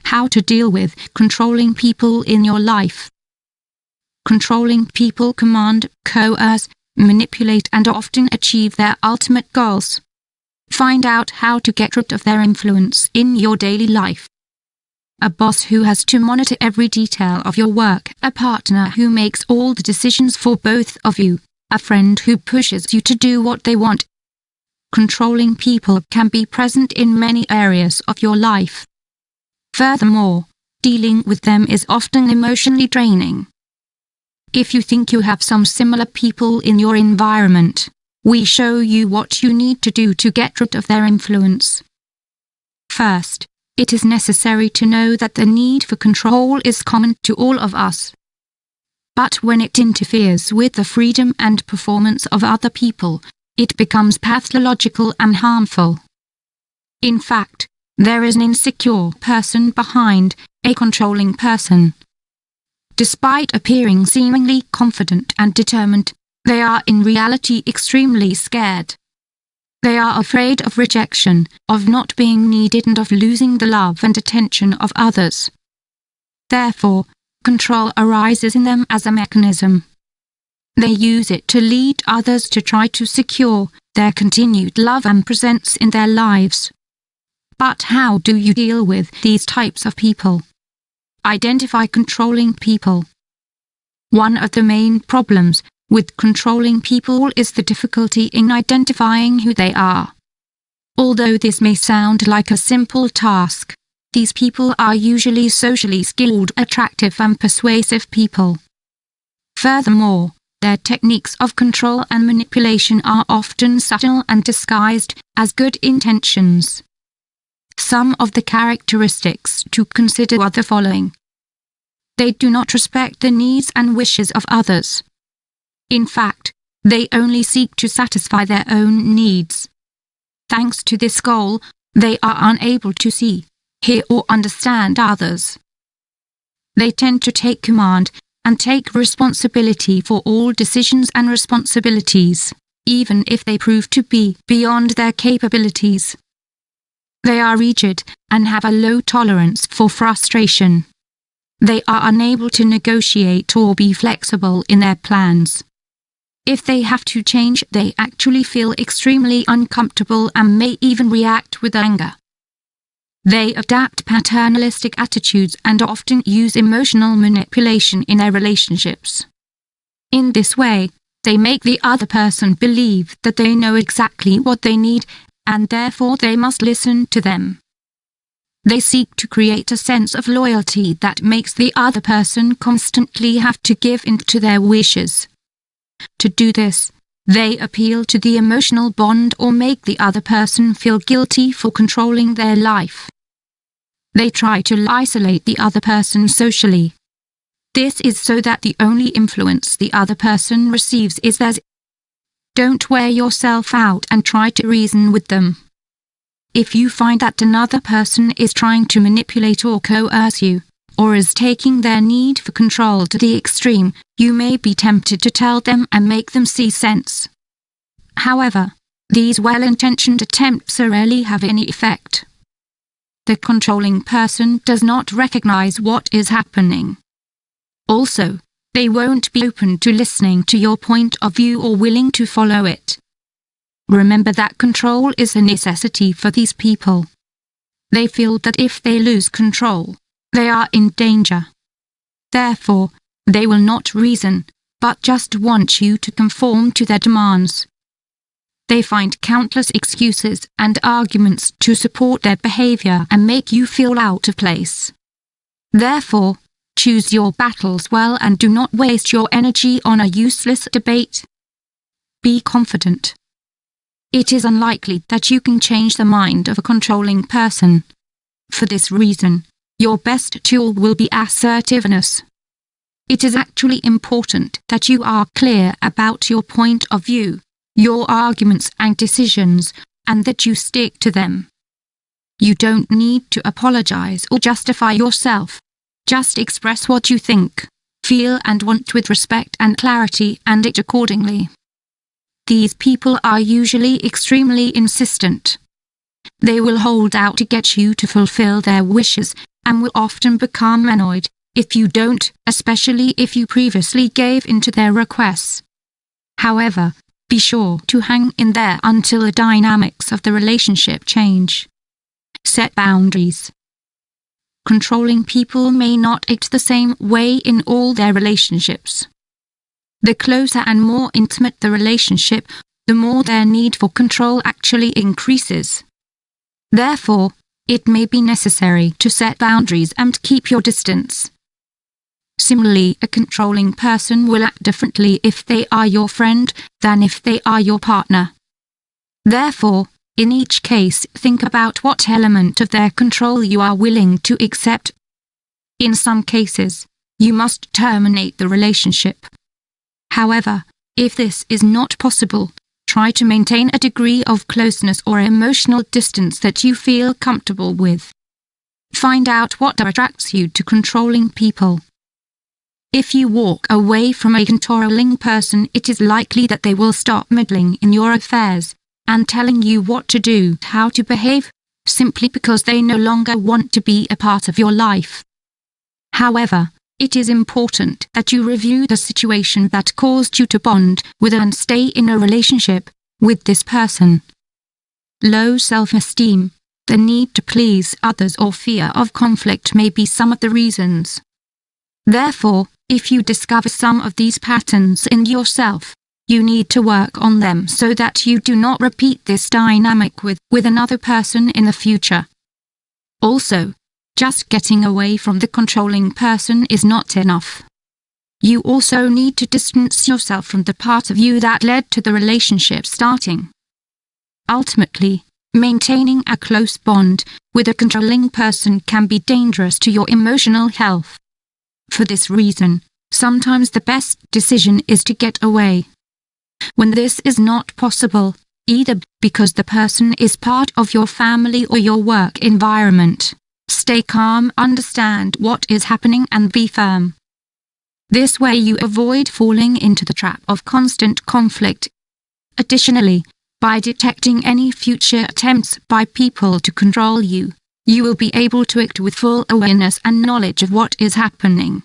How to deal with controlling people in your life. Controlling people command, coerce, manipulate and often achieve their ultimate goals. Find out how to get rid of their influence in your daily life. A boss who has to monitor every detail of your work, a partner who makes all the decisions for both of you, a friend who pushes you to do what they want. Controlling people can be present in many areas of your life. Furthermore, dealing with them is often emotionally draining. If you think you have some similar people in your environment, we show you what you need to do to get rid of their influence. First, it is necessary to know that the need for control is common to all of us. But when it interferes with the freedom and performance of other people, it becomes pathological and harmful. In fact, there is an insecure person behind a controlling person. Despite appearing seemingly confident and determined, they are in reality extremely scared. They are afraid of rejection, of not being needed and of losing the love and attention of others. Therefore, control arises in them as a mechanism. They use it to lead others to try to secure their continued love and presence in their lives. But how do you deal with these types of people? Identify controlling people. One of the main problems with controlling people is the difficulty in identifying who they are. Although this may sound like a simple task, these people are usually socially skilled, attractive and persuasive people. Furthermore, their techniques of control and manipulation are often subtle and disguised as good intentions. Some of the characteristics to consider are the following. They do not respect the needs and wishes of others. In fact, they only seek to satisfy their own needs. Thanks to this goal, they are unable to see, hear or understand others. They tend to take command and take responsibility for all decisions and responsibilities, even if they prove to be beyond their capabilities. They are rigid and have a low tolerance for frustration. They are unable to negotiate or be flexible in their plans. If they have to change, they actually feel extremely uncomfortable and may even react with anger. They adopt paternalistic attitudes and often use emotional manipulation in their relationships. In this way, they make the other person believe that they know exactly what they need, and therefore they must listen to them. They seek to create a sense of loyalty that makes the other person constantly have to give in to their wishes. To do this, they appeal to the emotional bond or make the other person feel guilty for controlling their life. They try to isolate the other person socially. This is so that the only influence the other person receives is theirs. Don't wear yourself out and try to reason with them. If you find that another person is trying to manipulate or coerce you, or is taking their need for control to the extreme, you may be tempted to tell them and make them see sense. However, these well-intentioned attempts rarely have any effect. The controlling person does not recognize what is happening. Also, they won't be open to listening to your point of view or willing to follow it. Remember that control is a necessity for these people. They feel that if they lose control, they are in danger. Therefore, they will not reason, but just want you to conform to their demands. They find countless excuses and arguments to support their behavior and make you feel out of place. Therefore, choose your battles well and do not waste your energy on a useless debate. Be confident. It is unlikely that you can change the mind of a controlling person. For this reason, your best tool will be assertiveness. It is actually important that you are clear about your point of view, your arguments and decisions, and that you stick to them. You don't need to apologize or justify yourself. Just express what you think, feel and want with respect and clarity and act accordingly. These people are usually extremely insistent. They will hold out to get you to fulfill their wishes, and will often become annoyed if you don't, especially if you previously gave in to their requests. However, be sure to hang in there until the dynamics of the relationship change. Set boundaries. Controlling people may not act the same way in all their relationships. The closer and more intimate the relationship, the more their need for control actually increases. Therefore, it may be necessary to set boundaries and keep your distance. Similarly, a controlling person will act differently if they are your friend than if they are your partner. Therefore, in each case, think about what element of their control you are willing to accept. In some cases, you must terminate the relationship. However, if this is not possible, try to maintain a degree of closeness or emotional distance that you feel comfortable with. Find out what attracts you to controlling people. If you walk away from a controlling person, it is likely that they will stop meddling in your affairs and telling you what to do, how to behave, simply because they no longer want to be a part of your life. However, it is important that you review the situation that caused you to bond with and stay in a relationship with this person. Low self-esteem, the need to please others, or fear of conflict may be some of the reasons. Therefore, if you discover some of these patterns in yourself, you need to work on them so that you do not repeat this dynamic with another person in the future. Also, just getting away from the controlling person is not enough. You also need to distance yourself from the part of you that led to the relationship starting. Ultimately, maintaining a close bond with a controlling person can be dangerous to your emotional health. For this reason, sometimes the best decision is to get away. When this is not possible, either because the person is part of your family or your work environment, stay calm, understand what is happening, and be firm. This way you avoid falling into the trap of constant conflict. Additionally, by detecting any future attempts by people to control you, you will be able to act with full awareness and knowledge of what is happening.